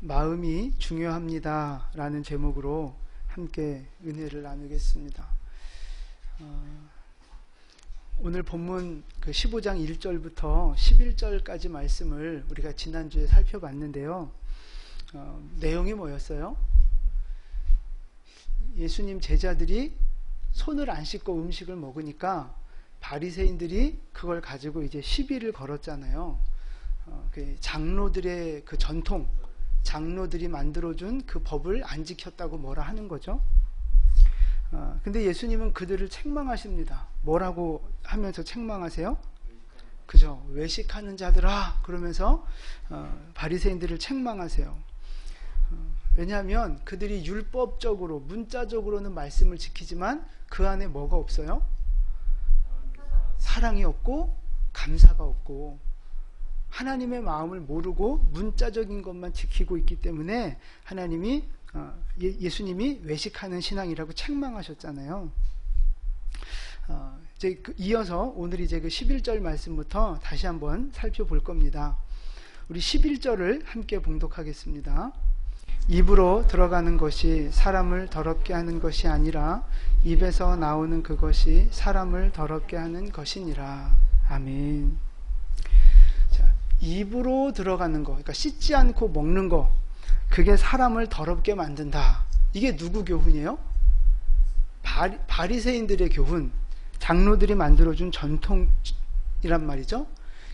마음이 중요합니다 라는 제목으로 함께 은혜를 나누겠습니다. 오늘 본문 그 15장 1절부터 11절까지 말씀을 우리가 지난주에 살펴봤는데요. 내용이 뭐였어요? 예수님 제자들이 손을 안 씻고 음식을 먹으니까 바리새인들이 그걸 가지고 이제 시비를 걸었잖아요. 그 장로들의 그 전통, 장로들이 만들어준 그 법을 안 지켰다고 뭐라 하는 거죠. 근데 예수님은 그들을 책망하십니다. 뭐라고 하면서 책망하세요? 그죠? 외식하는 자들아 그러면서 바리새인들을 책망하세요. 왜냐하면 그들이 율법적으로 문자적으로는 말씀을 지키지만 그 안에 뭐가 없어요? 사랑이 없고 감사가 없고 하나님의 마음을 모르고 문자적인 것만 지키고 있기 때문에 하나님이 예수님이 외식하는 신앙이라고 책망하셨잖아요. 이제 이어서 오늘 이제 그 11절 말씀부터 다시 한번 살펴볼 겁니다. 우리 11절을 함께 봉독하겠습니다. 입으로 들어가는 것이 사람을 더럽게 하는 것이 아니라 입에서 나오는 그것이 사람을 더럽게 하는 것이니라. 아멘. 자, 입으로 들어가는 거, 그러니까 씻지 않고 먹는 거, 그게 사람을 더럽게 만든다. 이게 누구 교훈이에요? 바리새인들의 교훈, 장로들이 만들어준 전통이란 말이죠.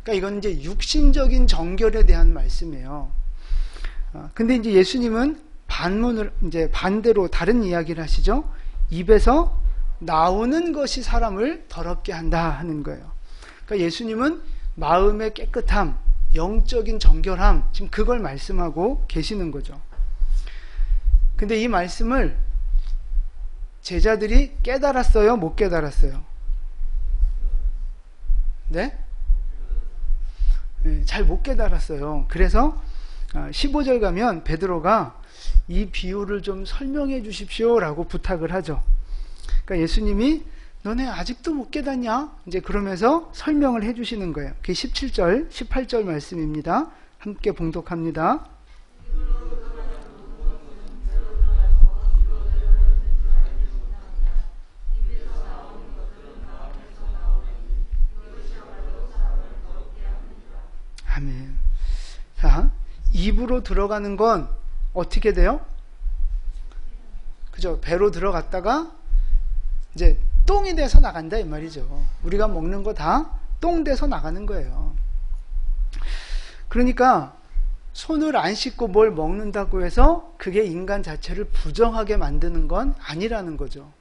그러니까 이건 이제 육신적인 정결에 대한 말씀이에요. 근데 이제 예수님은 이제 반대로 다른 이야기를 하시죠. 입에서 나오는 것이 사람을 더럽게 한다 하는 거예요. 그러니까 예수님은 마음의 깨끗함, 영적인 정결함, 지금 그걸 말씀하고 계시는 거죠. 근데 이 말씀을 제자들이 깨달았어요? 못 깨달았어요? 네? 잘 못 깨달았어요. 그래서 15절 가면 베드로가 이 비유를 좀 설명해 주십시오 라고 부탁을 하죠. 그러니까 예수님이 너네 아직도 못 깨닫냐? 이제 그러면서 설명을 해 주시는 거예요. 그게 17절, 18절 말씀입니다. 함께 봉독합니다. 아멘. 자, 입으로 들어가는 건 어떻게 돼요? 그죠? 배로 들어갔다가 이제 똥이 돼서 나간다 이 말이죠. 우리가 먹는 거 다 똥 돼서 나가는 거예요. 그러니까 손을 안 씻고 뭘 먹는다고 해서 그게 인간 자체를 부정하게 만드는 건 아니라는 거죠.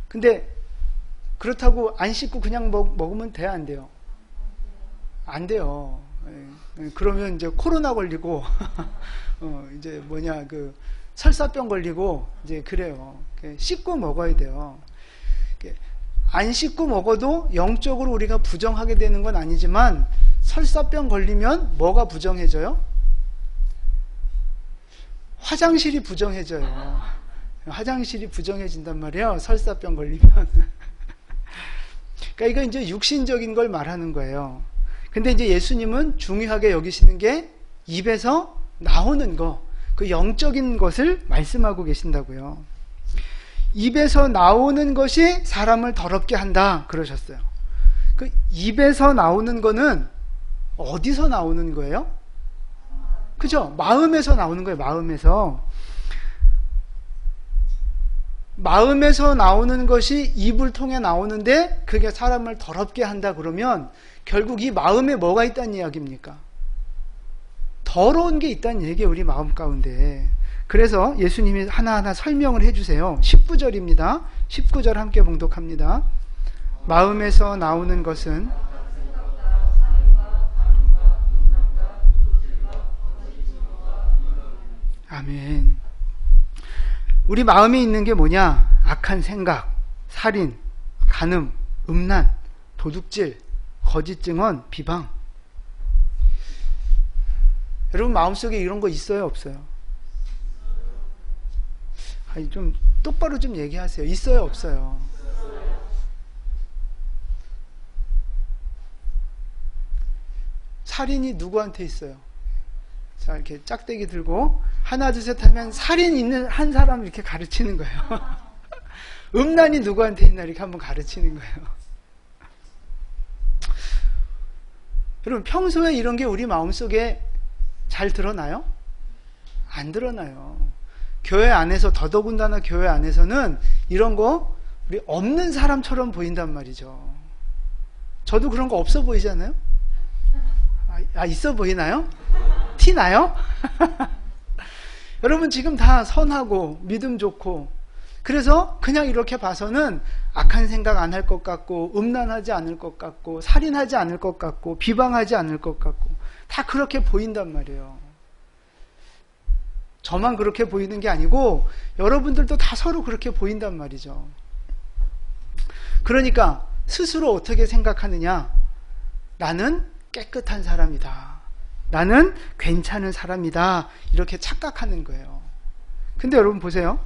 근데 그렇다고 안 씻고 그냥 먹으면 돼요, 안 돼요? 안 돼요. 그러면 이제 코로나 걸리고 이제 설사병 걸리고 이제 그래요. 씻고 먹어야 돼요. 안 씻고 먹어도 영적으로 우리가 부정하게 되는 건 아니지만 설사병 걸리면 뭐가 부정해져요? 화장실이 부정해져요. 화장실이 부정해진단 말이에요. 설사병 걸리면. 그러니까 이거 이제 육신적인 걸 말하는 거예요. 근데 이제 예수님은 중요하게 여기시는 게 입에서 나오는 거, 그 영적인 것을 말씀하고 계신다고요. 입에서 나오는 것이 사람을 더럽게 한다 그러셨어요. 그 입에서 나오는 거는 어디서 나오는 거예요? 그죠? 마음에서 나오는 거예요. 마음에서 나오는 것이 입을 통해 나오는데 그게 사람을 더럽게 한다 그러면 결국 이 마음에 뭐가 있다는 이야기입니까? 더러운 게 있다는 얘기예요. 우리 마음 가운데. 그래서 예수님이 하나하나 설명을 해주세요. 19절입니다. 19절 함께 봉독합니다. 마음에서 나오는 것은 아멘. 우리 마음에 있는 게 뭐냐? 악한 생각, 살인, 간음, 음란, 도둑질, 거짓 증언, 비방. 여러분 마음속에 이런 거 있어요, 없어요? 아니, 좀 똑바로 좀 얘기하세요. 있어요, 없어요? 살인이 누구한테 있어요? 자, 이렇게 짝대기 들고 하나 둘 셋 하면 살인 있는 한 사람 이렇게 가르치는 거예요. 음란이 누구한테 있나 이렇게 한번 가르치는 거예요. 여러분, 평소에 이런 게 우리 마음속에 잘 드러나요? 안 드러나요. 교회 안에서, 더더군다나 교회 안에서는 이런 거 우리 없는 사람처럼 보인단 말이죠. 저도 그런 거 없어 보이잖아요? 있어 보이나요? 티 나요? 여러분, 지금 다 선하고 믿음 좋고, 그래서 그냥 이렇게 봐서는 악한 생각 안 할 것 같고, 음란하지 않을 것 같고, 살인하지 않을 것 같고, 비방하지 않을 것 같고, 다 그렇게 보인단 말이에요. 저만 그렇게 보이는 게 아니고 여러분들도 다 서로 그렇게 보인단 말이죠. 그러니까 스스로 어떻게 생각하느냐? 나는 깨끗한 사람이다. 나는 괜찮은 사람이다. 이렇게 착각하는 거예요. 근데 여러분 보세요.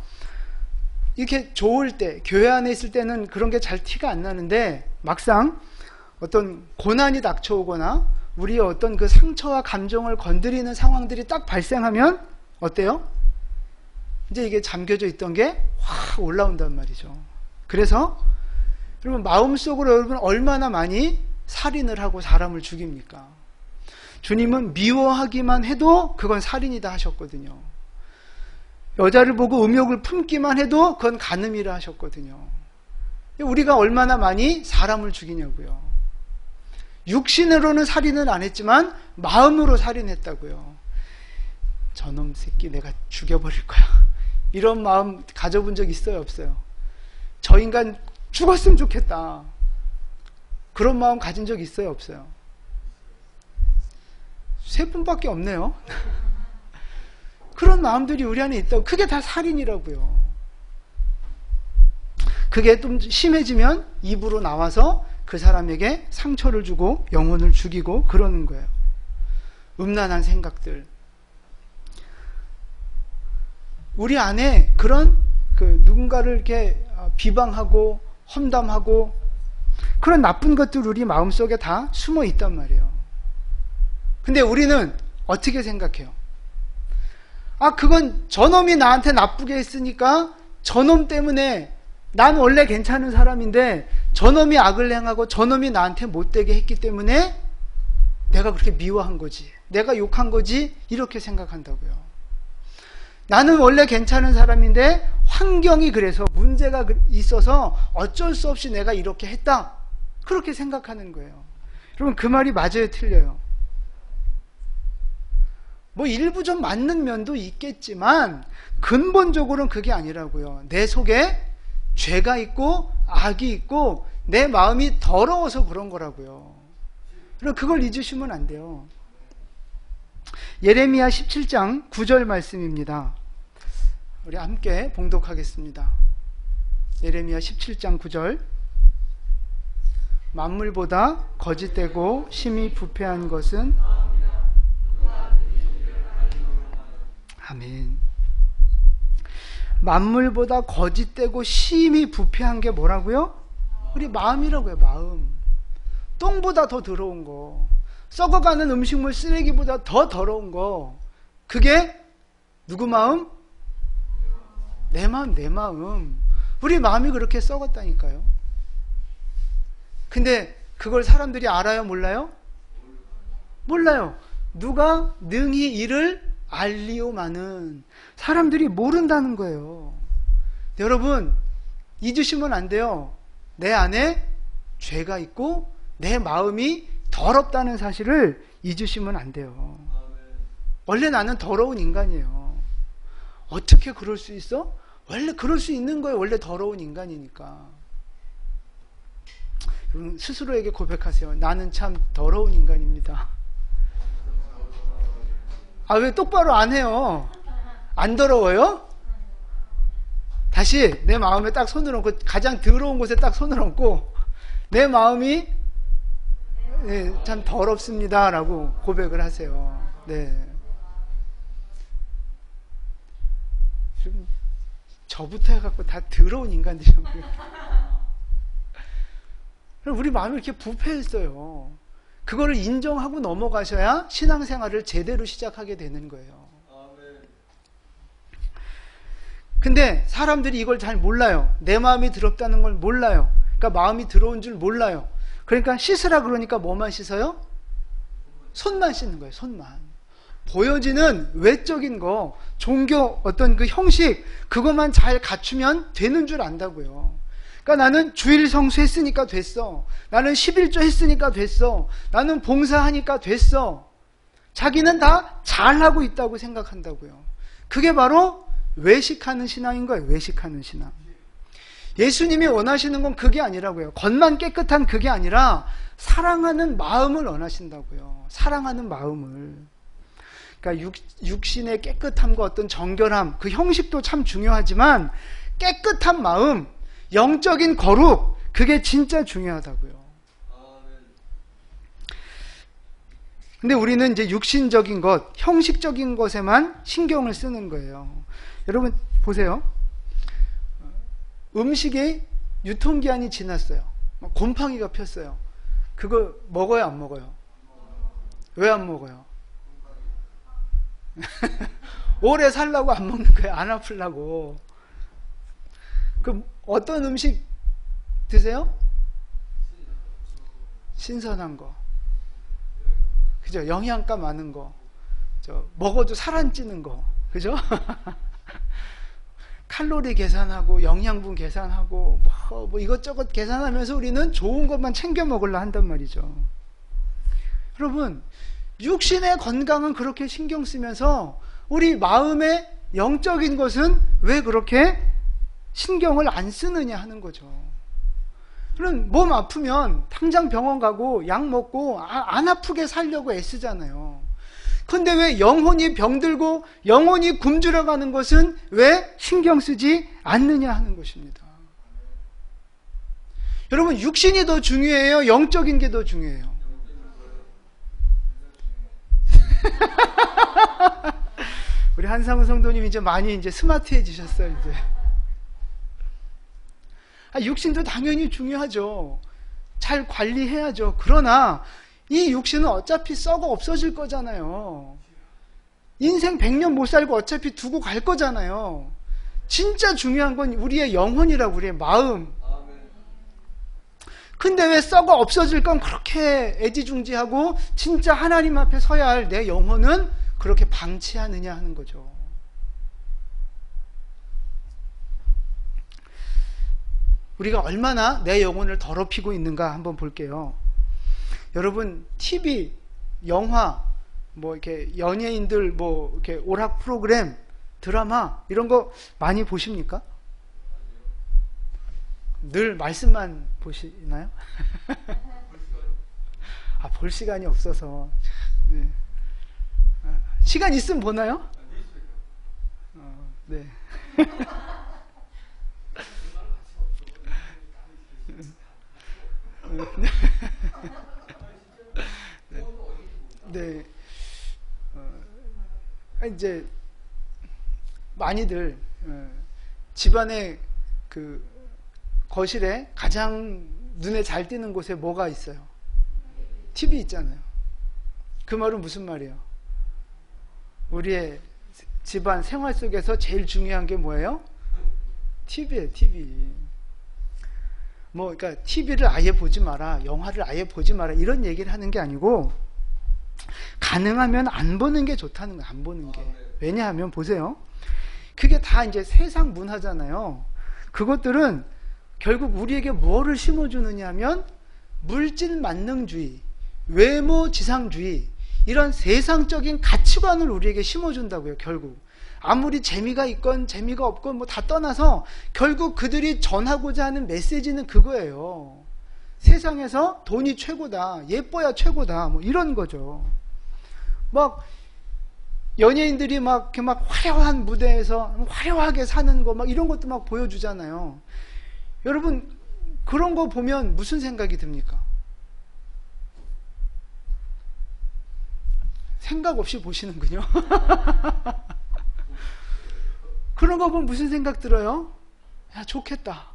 이렇게 좋을 때, 교회 안에 있을 때는 그런 게 잘 티가 안 나는데, 막상 어떤 고난이 닥쳐오거나 우리의 어떤 그 상처와 감정을 건드리는 상황들이 딱 발생하면 어때요? 이제 이게 잠겨져 있던 게 확 올라온단 말이죠. 그래서 여러분, 마음속으로 여러분 얼마나 많이 살인을 하고 사람을 죽입니까? 주님은 미워하기만 해도 그건 살인이다 하셨거든요. 여자를 보고 음욕을 품기만 해도 그건 간음이라 하셨거든요. 우리가 얼마나 많이 사람을 죽이냐고요. 육신으로는 살인을 안 했지만 마음으로 살인했다고요. 저놈 새끼 내가 죽여버릴 거야. 이런 마음 가져본 적 있어요, 없어요? 저 인간 죽었으면 좋겠다. 그런 마음 가진 적 있어요, 없어요? 3분밖에 없네요. 그런 마음들이 우리 안에 있다고. 그게 다 살인이라고요. 그게 좀 심해지면 입으로 나와서 그 사람에게 상처를 주고 영혼을 죽이고 그러는 거예요. 음란한 생각들. 우리 안에 그런 누군가를 이렇게 비방하고 험담하고 그런 나쁜 것들 우리 마음속에 다 숨어 있단 말이에요. 근데 우리는 어떻게 생각해요? 그건 저놈이 나한테 나쁘게 했으니까 저놈 때문에, 난 원래 괜찮은 사람인데 저놈이 악을 행하고 저놈이 나한테 못되게 했기 때문에 내가 그렇게 미워한 거지, 내가 욕한 거지, 이렇게 생각한다고요. 나는 원래 괜찮은 사람인데 환경이 그래서 문제가 있어서 어쩔 수 없이 내가 이렇게 했다, 그렇게 생각하는 거예요. 여러분, 그 말이 맞아요, 틀려요? 뭐 일부 좀 맞는 면도 있겠지만 근본적으로는 그게 아니라고요. 내 속에 죄가 있고 악이 있고 내 마음이 더러워서 그런 거라고요. 그럼 그걸 잊으시면 안 돼요. 예레미야 17장 9절 말씀입니다. 우리 함께 봉독하겠습니다. 예레미야 17장 9절. 만물보다 거짓되고 심히 부패한 것은, 아멘. 만물보다 거짓되고 심히 부패한 게 뭐라고요? 우리 마음이라고요. 마음. 똥보다 더 더러운 거, 썩어가는 음식물 쓰레기보다 더 더러운 거, 그게 누구 마음? 내 마음, 내 마음. 우리 마음이 그렇게 썩었다니까요. 근데 그걸 사람들이 알아요, 몰라요? 몰라요. 누가 능히 이를 알리오마는, 사람들이 모른다는 거예요. 여러분, 잊으시면 안 돼요. 내 안에 죄가 있고 내 마음이 더럽다는 사실을 잊으시면 안 돼요. 원래 나는 더러운 인간이에요. 어떻게 그럴 수 있어? 원래 그럴 수 있는 거예요. 원래 더러운 인간이니까. 여러분, 스스로에게 고백하세요. 나는 참 더러운 인간입니다. 왜 똑바로 안 해요? 안 더러워요? 다시 내 마음에 딱 손을 얹고, 가장 더러운 곳에 딱 손을 얹고, 내 마음이 참 더럽습니다 라고 고백을 하세요. 네. 좀 저부터 해갖고 다 더러운 인간들이라고요. 우리 마음이 이렇게 부패했어요. 그거를 인정하고 넘어가셔야 신앙생활을 제대로 시작하게 되는 거예요. 근데 사람들이 이걸 잘 몰라요. 내 마음이 더럽다는 걸 몰라요. 그러니까 마음이 더러운 줄 몰라요. 그러니까 씻으라 그러니까 뭐만 씻어요? 손만 씻는 거예요. 손만. 보여지는 외적인 거, 종교 어떤 그 형식, 그것만 잘 갖추면 되는 줄 안다고요. 그러니까 나는 주일 성수했으니까 됐어. 나는 11조 했으니까 됐어. 나는 봉사하니까 됐어. 자기는 다 잘하고 있다고 생각한다고요. 그게 바로 외식하는 신앙인 거예요. 외식하는 신앙. 예수님이 원하시는 건 그게 아니라고요. 겉만 깨끗한 그게 아니라 사랑하는 마음을 원하신다고요. 사랑하는 마음을. 그러니까 육신의 깨끗함과 어떤 정결함, 그 형식도 참 중요하지만 깨끗한 마음, 영적인 거룩, 그게 진짜 중요하다고요. 근데 우리는 이제 육신적인 것, 형식적인 것에만 신경을 쓰는 거예요. 여러분 보세요. 음식이 유통기한이 지났어요. 곰팡이가 폈어요. 그거 먹어요, 안 먹어요? 왜 안 먹어요? 오래 살라고 안 먹는 거예요. 안 아프려고. 그 어떤 음식 드세요? 신선한 거. 그죠? 영양가 많은 거. 먹어도 살 안 찌는 거. 그죠? 칼로리 계산하고 영양분 계산하고 뭐 이것저것 계산하면서 우리는 좋은 것만 챙겨 먹으려 한단 말이죠. 여러분, 육신의 건강은 그렇게 신경 쓰면서 우리 마음의 영적인 것은 왜 그렇게 신경을 안 쓰느냐 하는 거죠. 그럼 몸 아프면 당장 병원 가고 약 먹고 안 아프게 살려고 애쓰잖아요. 근데 왜 영혼이 병들고 영혼이 굶주려 가는 것은 왜 신경 쓰지 않느냐 하는 것입니다. 여러분, 육신이 더 중요해요? 영적인 게 더 중요해요? 우리 한상우 성도님 이제 많이 이제 스마트해지셨어요, 이제. 육신도 당연히 중요하죠. 잘 관리해야죠. 그러나 이 육신은 어차피 썩어 없어질 거잖아요. 인생 100년 못 살고 어차피 두고 갈 거잖아요. 진짜 중요한 건 우리의 영혼이라고, 우리의 마음. 근데 왜 썩어 없어질 건 그렇게 애지중지하고 진짜 하나님 앞에 서야 할 내 영혼은 그렇게 방치하느냐 하는 거죠. 우리가 얼마나 내 영혼을 더럽히고 있는가 한번 볼게요. 여러분, TV, 영화, 뭐 이렇게 연예인들 뭐 이렇게 오락 프로그램, 드라마 이런 거 많이 보십니까? 늘 말씀만 보시나요? 볼 시간이 없어서. 네. 시간 있으면 보나요? 네. 네. 이제 많이들 집안에 그 거실에 가장 눈에 잘 띄는 곳에 뭐가 있어요? TV 있잖아요. 그 말은 무슨 말이에요? 우리의 집안 생활 속에서 제일 중요한 게 뭐예요? TV예요, TV. 그러니까 TV를 아예 보지 마라, 영화를 아예 보지 마라, 이런 얘기를 하는 게 아니고, 가능하면 안 보는 게 좋다는 거예요, 안 보는 게. 왜냐하면, 보세요. 그게 다 이제 세상 문화잖아요. 그것들은 결국 우리에게 뭐를 심어주느냐 하면, 물질 만능주의, 외모 지상주의, 이런 세상적인 가치관을 우리에게 심어준다고요, 결국. 아무리 재미가 있건 재미가 없건 뭐 다 떠나서 결국 그들이 전하고자 하는 메시지는 그거예요. 세상에서 돈이 최고다, 예뻐야 최고다, 뭐 이런 거죠. 막 연예인들이 막 이렇게 막 화려한 무대에서 화려하게 사는 거 막 이런 것도 막 보여주잖아요. 여러분, 그런 거 보면 무슨 생각이 듭니까? 생각 없이 보시는군요. 그런 거 보면 무슨 생각 들어요? 야, 좋겠다.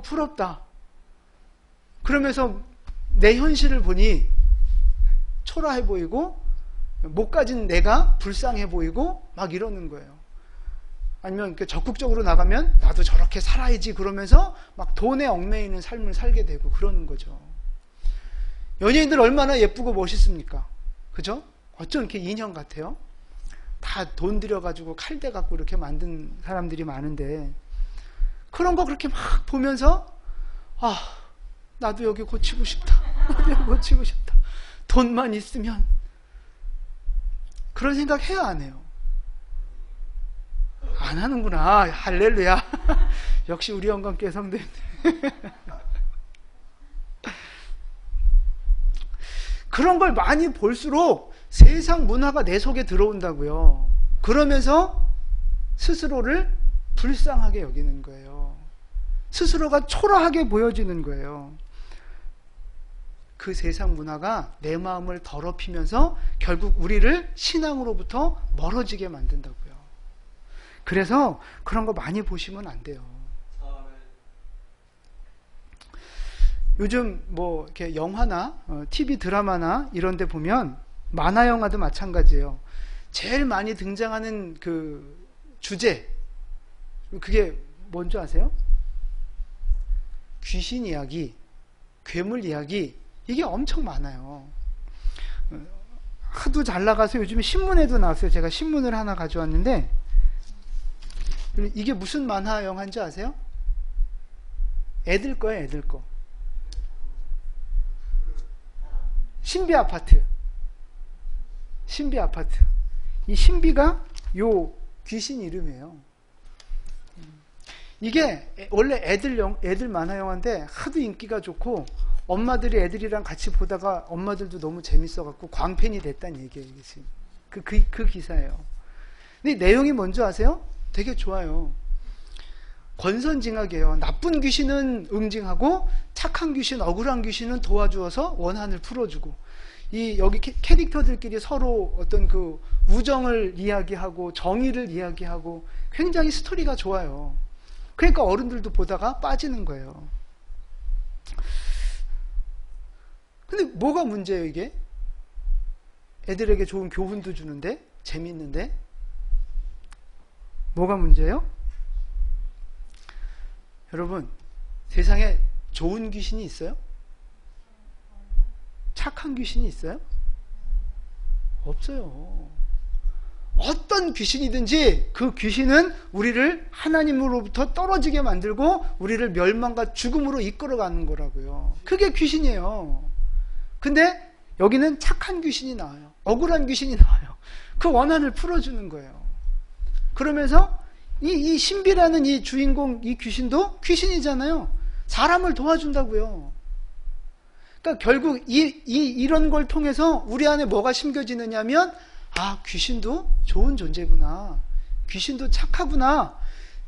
부럽다. 그러면서 내 현실을 보니 초라해 보이고 못 가진 내가 불쌍해 보이고 막 이러는 거예요. 아니면 적극적으로 나가면 나도 저렇게 살아야지 그러면서 막 돈에 얽매이는 삶을 살게 되고 그러는 거죠. 연예인들 얼마나 예쁘고 멋있습니까? 그죠? 어쩜 이렇게 인형 같아요? 다 돈 들여가지고 칼대 갖고 이렇게 만든 사람들이 많은데 그런 거 그렇게 막 보면서 아, 나도 여기 고치고 싶다. 나도 여기 고치고 싶다. 돈만 있으면. 그런 생각 해야 안 해요? 안 하는구나. 할렐루야. 역시 우리 영광교회 선배님. 그런 걸 많이 볼수록 세상 문화가 내 속에 들어온다고요. 그러면서 스스로를 불쌍하게 여기는 거예요. 스스로가 초라하게 보여지는 거예요. 그 세상 문화가 내 마음을 더럽히면서 결국 우리를 신앙으로부터 멀어지게 만든다고요. 그래서 그런 거 많이 보시면 안 돼요. 요즘 뭐 이렇게 영화나 TV 드라마나 이런 데 보면 만화 영화도 마찬가지예요. 제일 많이 등장하는 그 주제, 그게 뭔지 아세요? 귀신 이야기, 괴물 이야기, 이게 엄청 많아요. 하도 잘 나가서 요즘에 신문에도 나왔어요. 제가 신문을 하나 가져왔는데 이게 무슨 만화 영화인지 아세요? 애들 거예요, 애들 거. 신비 아파트. 신비 아파트. 이 신비가 요 귀신 이름이에요. 이게 원래 애들 만화 영화인데 하도 인기가 좋고 엄마들이 애들이랑 같이 보다가 엄마들도 너무 재밌어갖고 광팬이 됐다는 얘기예요. 이게 그 기사예요. 근데 내용이 뭔지 아세요? 되게 좋아요. 권선징악이에요. 나쁜 귀신은 응징하고 착한 귀신, 억울한 귀신은 도와주어서 원한을 풀어주고, 여기 캐릭터들끼리 서로 어떤 그 우정을 이야기하고 정의를 이야기하고 굉장히 스토리가 좋아요. 그러니까 어른들도 보다가 빠지는 거예요. 근데 뭐가 문제예요, 이게? 애들에게 좋은 교훈도 주는데, 재밌는데? 뭐가 문제예요? 여러분, 세상에 좋은 귀신이 있어요? 착한 귀신이 있어요? 없어요. 어떤 귀신이든지 그 귀신은 우리를 하나님으로부터 떨어지게 만들고 우리를 멸망과 죽음으로 이끌어가는 거라고요. 그게 귀신이에요. 근데 여기는 착한 귀신이 나와요. 억울한 귀신이 나와요. 그 원한을 풀어주는 거예요. 그러면서 이 신비라는 이 주인공, 이 귀신도 귀신이잖아요. 사람을 도와준다고요. 그러니까 결국 이런 걸 통해서 우리 안에 뭐가 심겨지느냐면, 아, 귀신도 좋은 존재구나. 귀신도 착하구나.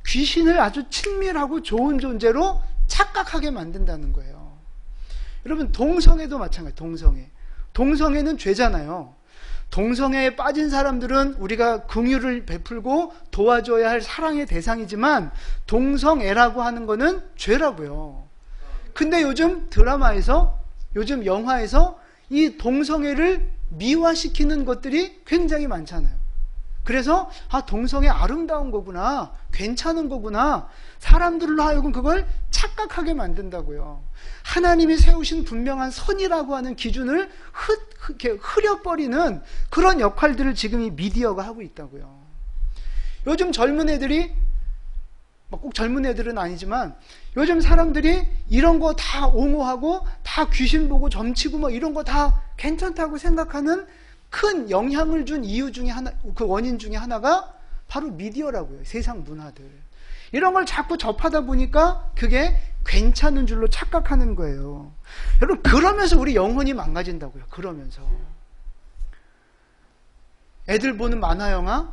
귀신을 아주 친밀하고 좋은 존재로 착각하게 만든다는 거예요. 여러분, 동성애도 마찬가지예요. 동성애는 죄잖아요. 동성애에 빠진 사람들은 우리가 긍휼을 베풀고 도와줘야 할 사랑의 대상이지만 동성애라고 하는 거는 죄라고요. 근데 요즘 드라마에서, 요즘 영화에서 이 동성애를 미화시키는 것들이 굉장히 많잖아요. 그래서 동성애 아름다운 거구나, 괜찮은 거구나, 사람들로 하여금 그걸 착각하게 만든다고요. 하나님이 세우신 분명한 선이라고 하는 기준을 흐려버리는 그런 역할들을 지금 이 미디어가 하고 있다고요. 요즘 젊은 애들이, 꼭 젊은 애들은 아니지만 요즘 사람들이 이런 거 다 옹호하고 다 귀신 보고 점치고 뭐 이런 거 다 괜찮다고 생각하는 큰 영향을 준 이유 중에 하나, 그 원인 중에 하나가 바로 미디어라고요. 세상 문화들. 이런 걸 자꾸 접하다 보니까 그게 괜찮은 줄로 착각하는 거예요. 여러분, 그러면서 우리 영혼이 망가진다고요. 그러면서. 애들 보는 만화 영화,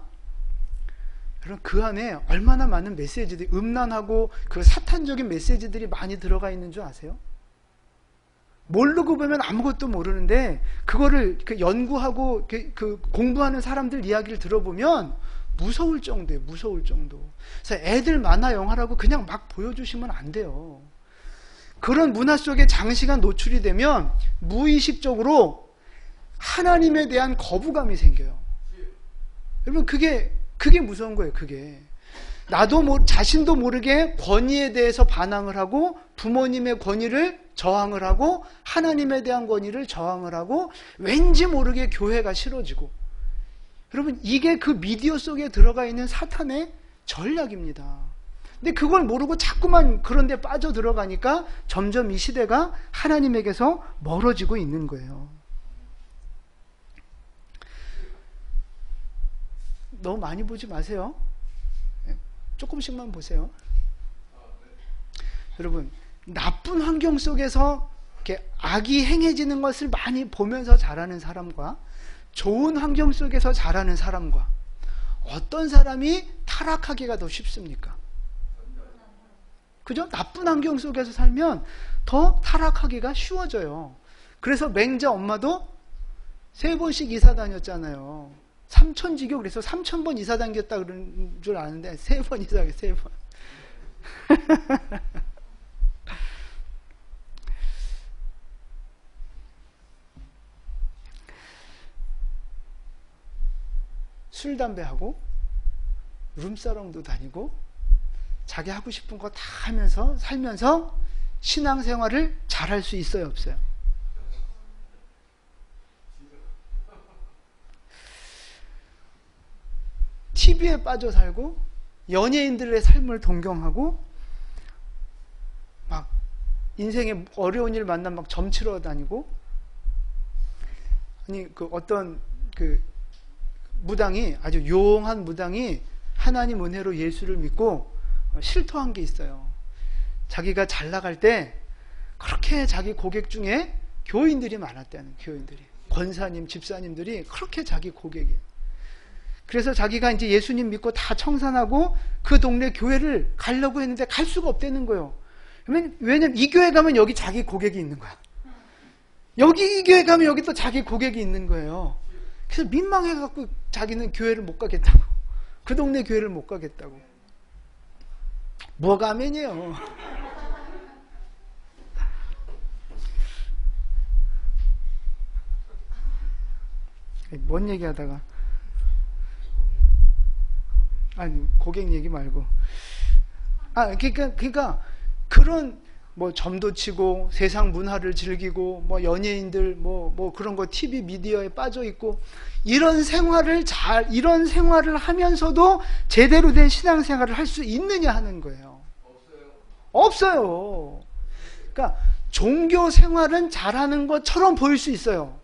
여러분, 그 안에 얼마나 많은 메시지들이, 음란하고 그 사탄적인 메시지들이 많이 들어가 있는 줄 아세요? 모르고 보면 아무것도 모르는데 그거를 연구하고 공부하는 사람들 이야기를 들어보면 무서울 정도예요. 무서울 정도. 그래서 애들 만화 영화라고 그냥 막 보여주시면 안 돼요. 그런 문화 속에 장시간 노출이 되면 무의식적으로 하나님에 대한 거부감이 생겨요. 여러분, 그게 무서운 거예요, 그게. 나도 자신도 모르게 권위에 대해서 반항을 하고, 부모님의 권위를 저항을 하고, 하나님에 대한 권위를 저항을 하고, 왠지 모르게 교회가 싫어지고. 여러분, 이게 그 미디어 속에 들어가 있는 사탄의 전략입니다. 근데 그걸 모르고 자꾸만 그런 데 빠져 들어가니까 점점 이 시대가 하나님에게서 멀어지고 있는 거예요. 너무 많이 보지 마세요. 조금씩만 보세요. 여러분, 나쁜 환경 속에서 이렇게 악이 행해지는 것을 많이 보면서 자라는 사람과 좋은 환경 속에서 자라는 사람과 어떤 사람이 타락하기가 더 쉽습니까? 그죠? 나쁜 환경 속에서 살면 더 타락하기가 쉬워져요. 그래서 맹자 엄마도 3번씩 이사 다녔잖아요. 삼천지교. 그래서 3000번 이사 다녔다 그런 줄 아는데 3번 이사해, 3번. 술, 담배하고 룸사롱도 다니고 자기 하고 싶은 거 다 하면서 살면서 신앙생활을 잘할 수 있어요, 없어요? TV에 빠져 살고 연예인들의 삶을 동경하고 막 인생에 어려운 일 만나면 막 점치러 다니고, 아니 그 어떤 그 무당이, 아주 용한 무당이 하나님 은혜로 예수를 믿고 실토한 게 있어요. 자기가 잘 나갈 때 그렇게 자기 고객 중에 교인들이 많았다는, 교인들이, 권사님, 집사님들이 그렇게 자기 고객이에요. 그래서 자기가 이제 예수님 믿고 다 청산하고 그 동네 교회를 가려고 했는데 갈 수가 없다는 거예요. 왜냐면 이 교회 가면 여기 자기 고객이 있는 거야. 여기 이 교회 가면 여기 또 자기 고객이 있는 거예요. 그래서 민망해갖고 자기는 교회를 못 가겠다고, 그 동네 교회를 못 가겠다고. 뭐가 아멘이에요. 뭔 얘기하다가, 아니 고객 얘기 말고, 그러니까 그런 뭐 점도 치고 세상 문화를 즐기고 뭐 연예인들 뭐 그런 거 TV 미디어에 빠져 있고, 이런 생활을 하면서도 제대로 된 신앙생활을 할 수 있느냐 하는 거예요. 없어요. 그러니까 종교 생활은 잘하는 것처럼 보일 수 있어요.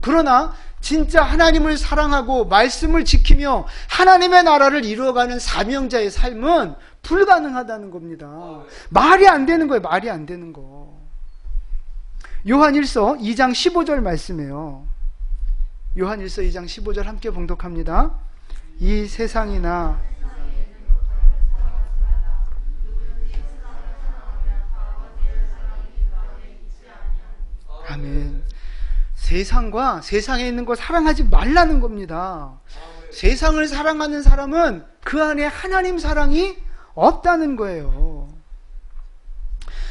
그러나 진짜 하나님을 사랑하고 말씀을 지키며 하나님의 나라를 이루어가는 사명자의 삶은 불가능하다는 겁니다. 말이 안 되는 거예요. 말이 안 되는 거. 요한일서 2장 15절 말씀이에요. 요한일서 2장 15절 함께 봉독합니다. 이 세상이나 아멘. 세상과 세상에 있는 거 사랑하지 말라는 겁니다. 세상을 사랑하는 사람은 그 안에 하나님 사랑이 없다는 거예요.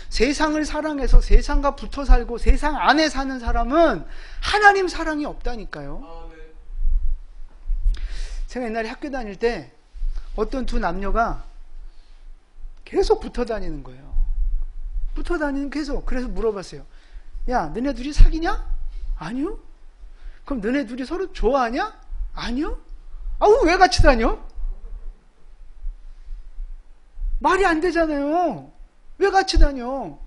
세상을 사랑해서 세상과 붙어 살고 세상 안에 사는 사람은 하나님 사랑이 없다니까요. 제가 옛날에 학교 다닐 때 어떤 두 남녀가 계속 붙어 다니는 거예요. 붙어 다니는 계속. 그래서 물어봤어요. 야, 너네 둘이 사귀냐? 아니요. 그럼 너네 둘이 서로 좋아하냐? 아니요. 아우, 왜 같이 다녀? 말이 안 되잖아요. 왜 같이 다녀?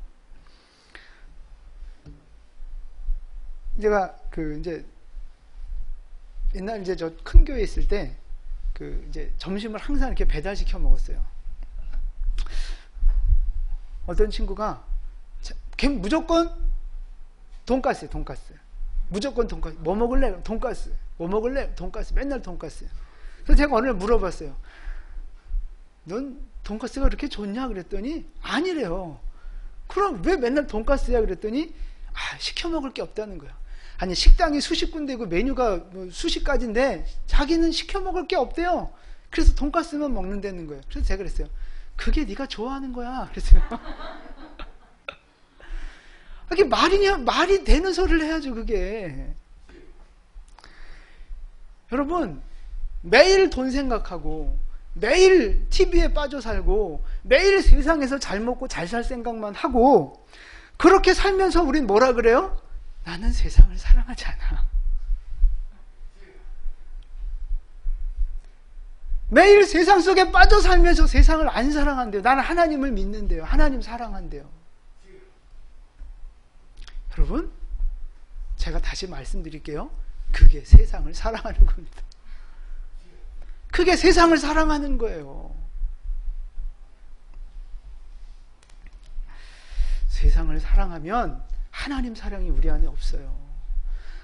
제가 이제 옛날 이제 저 큰 교회에 있을 때 이제 점심을 항상 이렇게 배달시켜 먹었어요. 어떤 친구가 걔 무조건 돈가스예요, 돈가스. 무조건 돈가스. 뭐 먹을래? 돈가스. 뭐 먹을래? 돈가스. 맨날 돈가스. 그래서 제가 어느 날 물어봤어요. 넌 돈가스가 그렇게 좋냐? 그랬더니 아니래요. 그럼 왜 맨날 돈가스야? 그랬더니 시켜 먹을 게 없다는 거야. 아니, 식당이 수십 군데고 메뉴가 뭐 수십 가지인데 자기는 시켜 먹을 게 없대요. 그래서 돈가스만 먹는다는 거예요. 그래서 제가 그랬어요. 그게 네가 좋아하는 거야. 그랬어요. 그게 말이 되는 소리를 해야죠, 그게. 여러분, 매일 돈 생각하고 매일 TV에 빠져 살고 매일 세상에서 잘 먹고 잘 살 생각만 하고 그렇게 살면서 우린 뭐라 그래요? 나는 세상을 사랑하지 않아. 매일 세상 속에 빠져 살면서 세상을 안 사랑한대요. 나는 하나님을 믿는데요. 하나님 사랑한대요. 여러분, 제가 다시 말씀드릴게요. 그게 세상을 사랑하는 겁니다. 그게 세상을 사랑하는 거예요. 세상을 사랑하면 하나님 사랑이 우리 안에 없어요.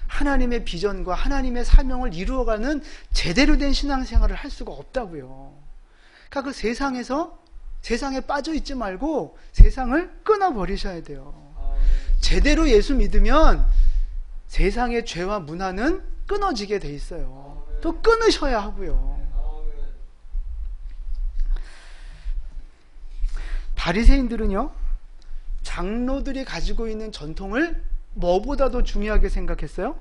하나님의 비전과 하나님의 사명을 이루어가는 제대로 된 신앙생활을 할 수가 없다고요. 그러니까 그 세상에 빠져 있지 말고 세상을 끊어버리셔야 돼요. 제대로 예수 믿으면 세상의 죄와 문화는 끊어지게 돼 있어요. 또 끊으셔야 하고요. 바리새인들은요, 장로들이 가지고 있는 전통을 뭐보다도 중요하게 생각했어요?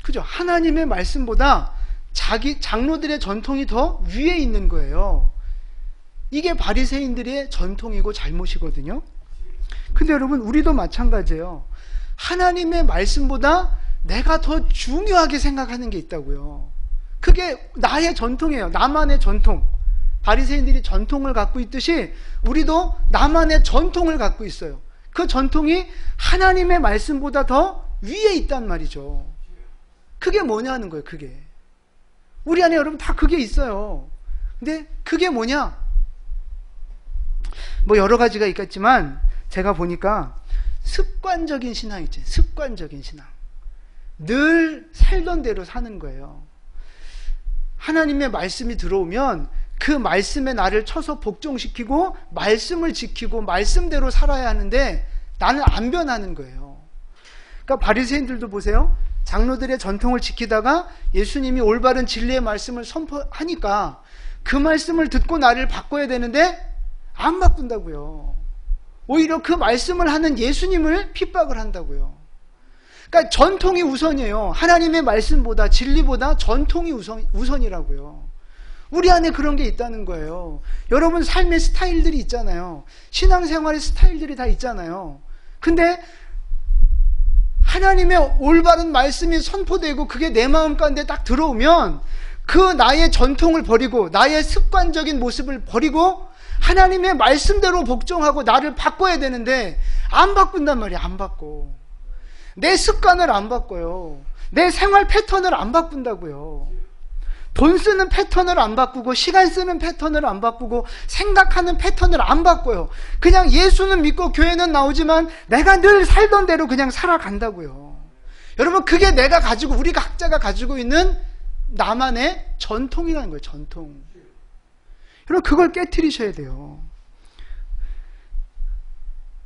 그죠? 하나님의 말씀보다 자기 장로들의 전통이 더 위에 있는 거예요. 이게 바리새인들의 전통이고 잘못이거든요. 근데 여러분, 우리도 마찬가지예요. 하나님의 말씀보다 내가 더 중요하게 생각하는 게 있다고요. 그게 나의 전통이에요. 나만의 전통. 바리새인들이 전통을 갖고 있듯이 우리도 나만의 전통을 갖고 있어요. 그 전통이 하나님의 말씀보다 더 위에 있단 말이죠. 그게 뭐냐는 거예요. 그게 우리 안에 여러분 다 그게 있어요. 근데 그게 뭐냐? 뭐 여러 가지가 있겠지만 제가 보니까 습관적인 신앙 있지. 습관적인 신앙. 늘 살던 대로 사는 거예요. 하나님의 말씀이 들어오면 그 말씀에 나를 쳐서 복종시키고 말씀을 지키고 말씀대로 살아야 하는데 나는 안 변하는 거예요. 그러니까 바리새인들도 보세요. 장로들의 전통을 지키다가 예수님이 올바른 진리의 말씀을 선포하니까 그 말씀을 듣고 나를 바꿔야 되는데 안 바꾼다고요. 오히려 그 말씀을 하는 예수님을 핍박을 한다고요. 그러니까 전통이 우선이에요. 하나님의 말씀보다, 진리보다 전통이 우선이라고요. 우리 안에 그런 게 있다는 거예요. 여러분 삶의 스타일들이 있잖아요. 신앙생활의 스타일들이 다 있잖아요. 근데 하나님의 올바른 말씀이 선포되고 그게 내 마음 가운데 딱 들어오면 그 나의 전통을 버리고 나의 습관적인 모습을 버리고 하나님의 말씀대로 복종하고 나를 바꿔야 되는데 안 바꾼단 말이에요. 안 바꿔. 내 습관을 안 바꿔요. 내 생활 패턴을 안 바꾼다고요. 돈 쓰는 패턴을 안 바꾸고 시간 쓰는 패턴을 안 바꾸고 생각하는 패턴을 안 바꿔요. 그냥 예수는 믿고 교회는 나오지만 내가 늘 살던 대로 그냥 살아간다고요. 여러분 그게 내가 가지고 우리 각자가 가지고 있는 나만의 전통이라는 거예요. 전통. 여러분 그걸 깨트리셔야 돼요.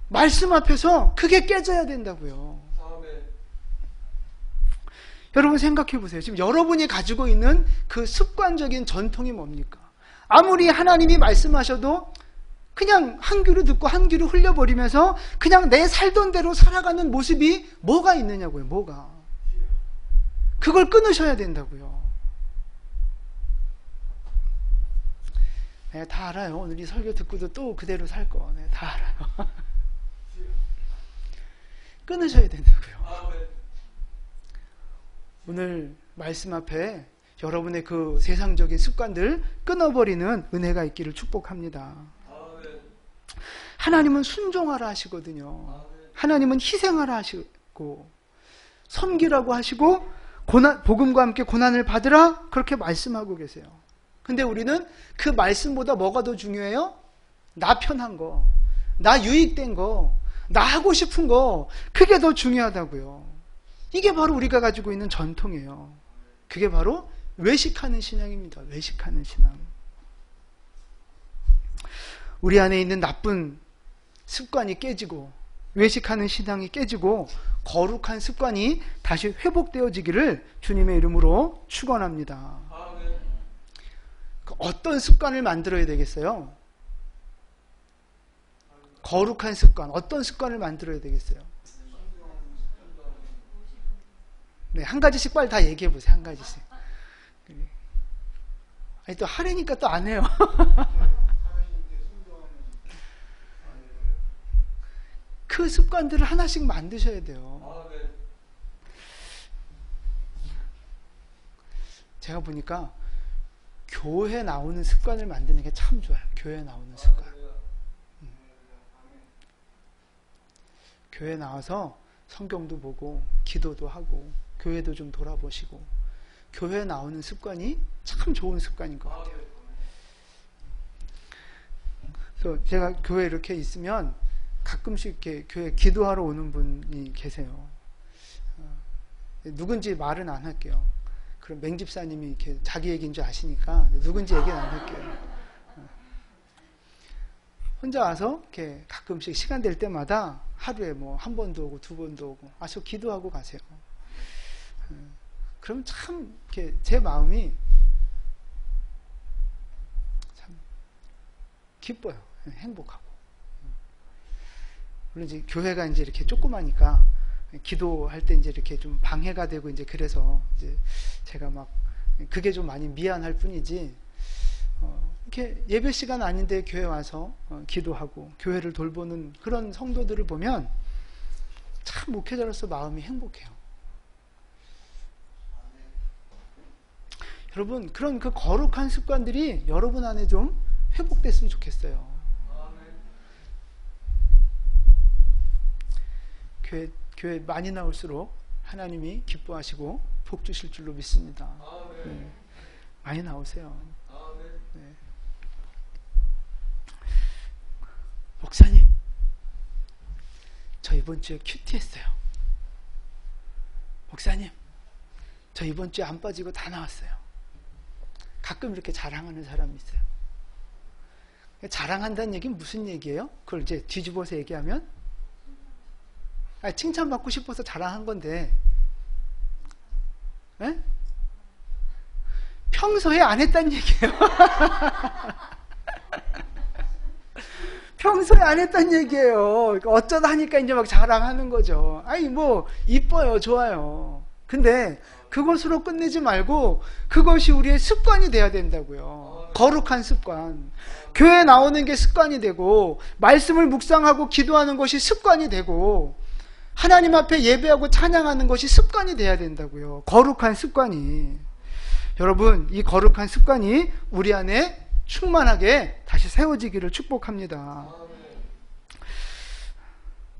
말씀 앞에서 그게 깨져야 된다고요. 여러분 생각해 보세요. 지금 여러분이 가지고 있는 그 습관적인 전통이 뭡니까? 아무리 하나님이 말씀하셔도 그냥 한 귀로 듣고 한 귀로 흘려버리면서 그냥 내 살던 대로 살아가는 모습이 뭐가 있느냐고요. 뭐가. 그걸 끊으셔야 된다고요. 네, 다 알아요. 오늘 이 설교 듣고도 또 그대로 살 거. 네, 다 알아요. 끊으셔야 된다고요. 오늘 말씀 앞에 여러분의 그 세상적인 습관들 끊어버리는 은혜가 있기를 축복합니다. 하나님은 순종하라 하시거든요. 하나님은 희생하라 하시고 섬기라고 하시고 복음과 함께 고난을 받으라 그렇게 말씀하고 계세요. 근데 우리는 그 말씀보다 뭐가 더 중요해요? 나 편한 거, 나 유익된 거, 나 하고 싶은 거, 그게 더 중요하다고요. 이게 바로 우리가 가지고 있는 전통이에요. 그게 바로 외식하는 신앙입니다. 외식하는 신앙. 우리 안에 있는 나쁜 습관이 깨지고 외식하는 신앙이 깨지고 거룩한 습관이 다시 회복되어지기를 주님의 이름으로 축원합니다. 어떤 습관을 만들어야 되겠어요? 거룩한 습관. 어떤 습관을 만들어야 되겠어요? 네, 한 가지씩 빨리 다 얘기해 보세요. 한 가지씩. 아니, 또 하래니까 또 안 해요. 그 습관들을 하나씩 만드셔야 돼요. 제가 보니까 교회 나오는 습관을 만드는 게 참 좋아요. 교회 나오는 습관. 교회 나와서 성경도 보고 기도도 하고 교회도 좀 돌아보시고 교회 나오는 습관이 참 좋은 습관인 것 같아요. 또 제가 교회 이렇게 있으면 가끔씩 이렇게 교회 기도하러 오는 분이 계세요. 누군지 말은 안 할게요. 그럼 맹집사님이 이렇게 자기 얘기인 줄 아시니까 누군지 얘기는 안 할게요. 혼자 와서 이렇게 가끔씩 시간 될 때마다 하루에 뭐 한 번도 오고 두 번도 오고 와서 기도하고 가세요. 그럼 참 이렇게 제 마음이 참 기뻐요. 행복하고. 물론 이제 교회가 이제 이렇게 조그마니까 기도할 때 이제 이렇게 좀 방해가 되고 이제 그래서 이제 제가 막 그게 좀 많이 미안할 뿐이지, 이렇게 예배 시간 아닌데 교회 와서 기도하고 교회를 돌보는 그런 성도들을 보면 참 목회자로서 마음이 행복해요. 여러분, 그런 그 거룩한 습관들이 여러분 안에 좀 회복됐으면 좋겠어요. 교회 많이 나올수록 하나님이 기뻐하시고 복 주실 줄로 믿습니다. 네. 많이 나오세요. 네. 목사님, 저 이번 주에 큐티 했어요. 목사님, 저 이번 주에 안 빠지고 다 나왔어요. 가끔 이렇게 자랑하는 사람이 있어요. 자랑한다는 얘기는 무슨 얘기예요? 그걸 이제 뒤집어서 얘기하면 칭찬받고 싶어서 자랑한 건데, 에? 평소에 안 했다는 얘기예요. 평소에 안 했다는 얘기예요. 어쩌다 하니까 이제 막 자랑하는 거죠. 아니, 뭐, 이뻐요, 좋아요. 근데 그것으로 끝내지 말고 그것이 우리의 습관이 돼야 된다고요. 거룩한 습관. 교회 나오는 게 습관이 되고, 말씀을 묵상하고 기도하는 것이 습관이 되고, 하나님 앞에 예배하고 찬양하는 것이 습관이 돼야 된다고요. 거룩한 습관이. 여러분, 이 거룩한 습관이 우리 안에 충만하게 다시 세워지기를 축복합니다.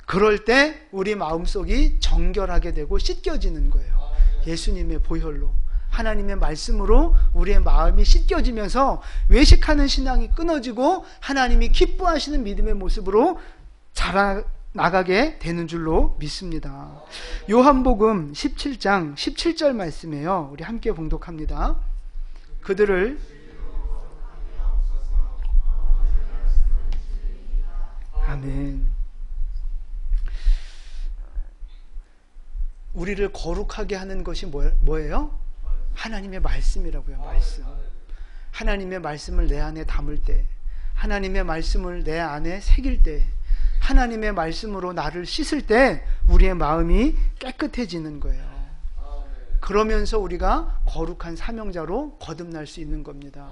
그럴 때 우리 마음속이 정결하게 되고 씻겨지는 거예요. 예수님의 보혈로, 하나님의 말씀으로 우리의 마음이 씻겨지면서 외식하는 신앙이 끊어지고 하나님이 기뻐하시는 믿음의 모습으로 나가게 되는 줄로 믿습니다. 요한복음 17장 17절 말씀이에요. 우리 함께 봉독합니다. 그들을 아멘. 우리를 거룩하게 하는 것이 뭐예요? 하나님의 말씀이라고요. 말씀. 하나님의 말씀을 내 안에 담을 때, 하나님의 말씀을 내 안에 새길 때, 하나님의 말씀으로 나를 씻을 때 우리의 마음이 깨끗해지는 거예요. 그러면서 우리가 거룩한 사명자로 거듭날 수 있는 겁니다.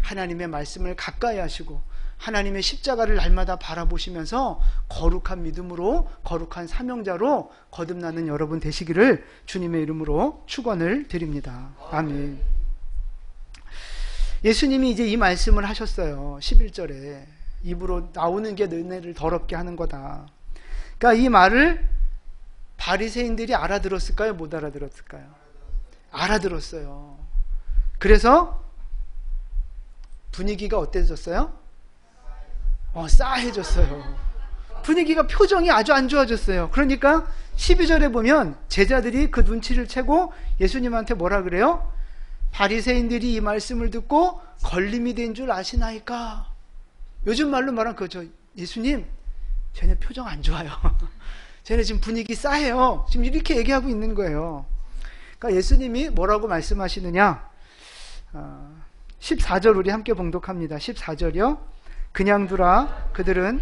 하나님의 말씀을 가까이 하시고 하나님의 십자가를 날마다 바라보시면서 거룩한 믿음으로 거룩한 사명자로 거듭나는 여러분 되시기를 주님의 이름으로 축원을 드립니다. 아멘. 예수님이 이제 이 말씀을 하셨어요. 11절에 입으로 나오는 게 너네를 더럽게 하는 거다. 그러니까 이 말을 바리새인들이 알아들었을까요? 못 알아들었을까요? 알아들었어요. 그래서 분위기가 어때졌어요? 싸해졌어요. 분위기가, 표정이 아주 안 좋아졌어요. 그러니까 12절에 보면 제자들이 그 눈치를 채고 예수님한테 뭐라 그래요? 바리새인들이 이 말씀을 듣고 걸림이 된 줄 아시나이까? 요즘 말로 말하면 그죠. 예수님, 쟤네 표정 안 좋아요. 쟤네 지금 분위기 싸해요. 지금 이렇게 얘기하고 있는 거예요. 그러니까 예수님이 뭐라고 말씀하시느냐? 14절 우리 함께 봉독합니다. 14절이요. 그냥 두라. 그들은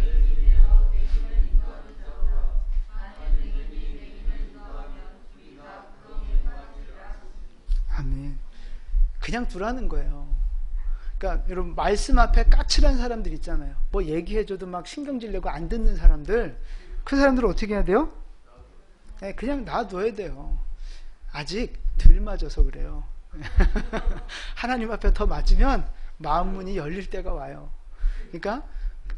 그냥 두라는 거예요. 그러니까 여러분, 말씀 앞에 까칠한 사람들 있잖아요. 뭐 얘기해줘도 막 신경질 내고 안 듣는 사람들, 그 사람들은 어떻게 해야 돼요? 네, 그냥 놔둬야 돼요. 아직 덜 맞아서 그래요. 하나님 앞에 더 맞으면 마음 문이 열릴 때가 와요. 그러니까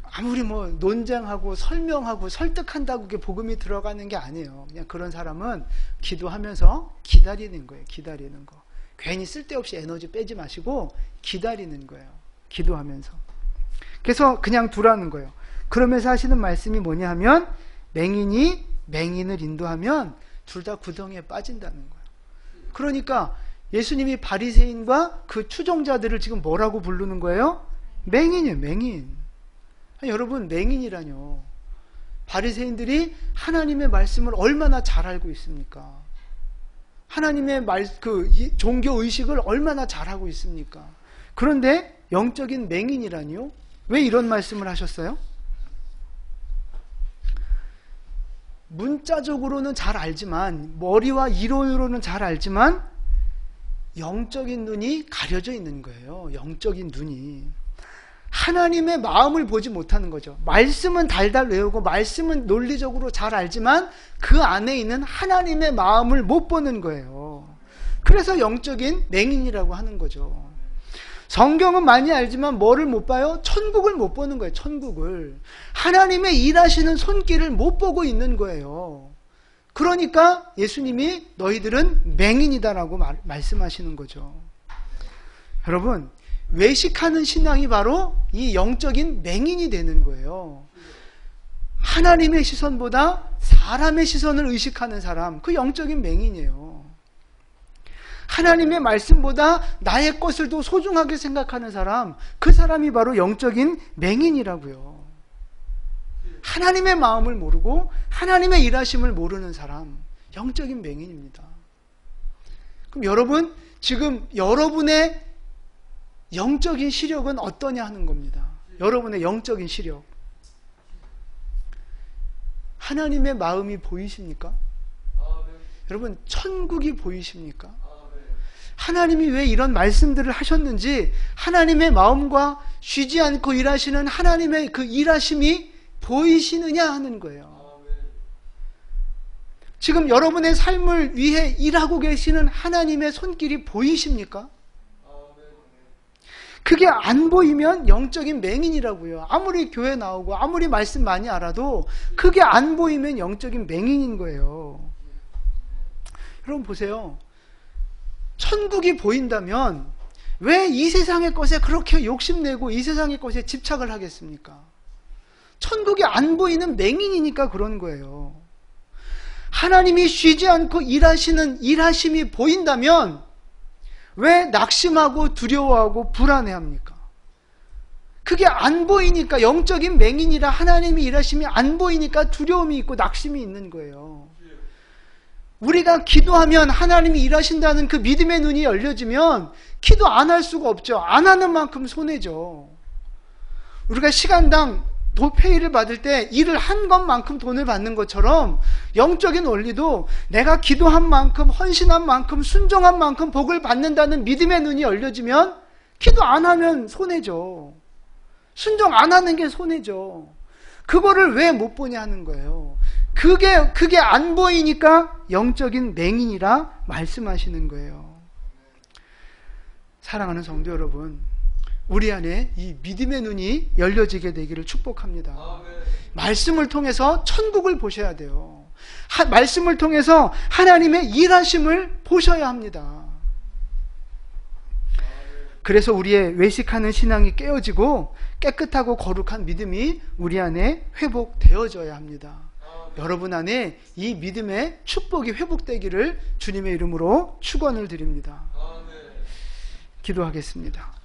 아무리 뭐 논쟁하고 설명하고 설득한다고 그게 복음이 들어가는 게 아니에요. 그냥 그런 사람은 기도하면서 기다리는 거예요. 기다리는 거. 괜히 쓸데없이 에너지 빼지 마시고 기다리는 거예요. 기도하면서. 그래서 그냥 두라는 거예요. 그러면서 하시는 말씀이 뭐냐 하면, 맹인이 맹인을 인도하면 둘 다 구덩이에 빠진다는 거예요. 그러니까 예수님이 바리새인과 그 추종자들을 지금 뭐라고 부르는 거예요? 맹인이에요. 맹인. 여러분, 맹인이라뇨. 바리새인들이 하나님의 말씀을 얼마나 잘 알고 있습니까? 하나님의 종교 의식을 얼마나 잘하고 있습니까? 그런데 영적인 맹인이라니요? 왜 이런 말씀을 하셨어요? 문자적으로는 잘 알지만, 머리와 이론으로는 잘 알지만 영적인 눈이 가려져 있는 거예요. 영적인 눈이. 하나님의 마음을 보지 못하는 거죠. 말씀은 달달 외우고 말씀은 논리적으로 잘 알지만 그 안에 있는 하나님의 마음을 못 보는 거예요. 그래서 영적인 맹인이라고 하는 거죠. 성경은 많이 알지만 뭐를 못 봐요? 천국을 못 보는 거예요. 천국을. 하나님의 일하시는 손길을 못 보고 있는 거예요. 그러니까 예수님이 너희들은 맹인이다라고 말씀하시는 거죠. 여러분, 외식하는 신앙이 바로 이 영적인 맹인이 되는 거예요. 하나님의 시선보다 사람의 시선을 의식하는 사람, 그 영적인 맹인이에요. 하나님의 말씀보다 나의 것을 더 소중하게 생각하는 사람, 그 사람이 바로 영적인 맹인이라고요. 하나님의 마음을 모르고 하나님의 일하심을 모르는 사람, 영적인 맹인입니다. 그럼 여러분, 지금 여러분의 영적인 시력은 어떠냐 하는 겁니다. 여러분의 영적인 시력. 하나님의 마음이 보이십니까? 여러분, 천국이 보이십니까? 하나님이 왜 이런 말씀들을 하셨는지, 하나님의 마음과 쉬지 않고 일하시는 하나님의 그 일하심이 보이시느냐 하는 거예요. 지금 여러분의 삶을 위해 일하고 계시는 하나님의 손길이 보이십니까? 그게 안 보이면 영적인 맹인이라고요. 아무리 교회 나오고 아무리 말씀 많이 알아도 그게 안 보이면 영적인 맹인인 거예요. 여러분 보세요. 천국이 보인다면 왜 이 세상의 것에 그렇게 욕심내고 이 세상의 것에 집착을 하겠습니까? 천국이 안 보이는 맹인이니까 그런 거예요. 하나님이 쉬지 않고 일하시는 일하심이 보인다면 왜 낙심하고 두려워하고 불안해합니까? 그게 안 보이니까, 영적인 맹인이라 하나님이 일하심이 안 보이니까 두려움이 있고 낙심이 있는 거예요. 우리가 기도하면 하나님이 일하신다는 그 믿음의 눈이 열려지면 기도 안 할 수가 없죠. 안 하는 만큼 손해죠. 우리가 시간당 페이를 받을 때 일을 한 것만큼 돈을 받는 것처럼 영적인 원리도 내가 기도한 만큼, 헌신한 만큼, 순종한 만큼 복을 받는다는 믿음의 눈이 열려지면 기도 안 하면 손해죠. 순종 안 하는 게 손해죠. 그거를 왜 못 보냐 하는 거예요. 그게 안 보이니까 영적인 맹인이라 말씀하시는 거예요. 사랑하는 성도 여러분, 우리 안에 이 믿음의 눈이 열려지게 되기를 축복합니다. 말씀을 통해서 천국을 보셔야 돼요. 말씀을 통해서 하나님의 일하심을 보셔야 합니다. 그래서 우리의 외식하는 신앙이 깨어지고 깨끗하고 거룩한 믿음이 우리 안에 회복되어져야 합니다. 여러분 안에 이 믿음의 축복이 회복되기를 주님의 이름으로 축원을 드립니다. 기도하겠습니다.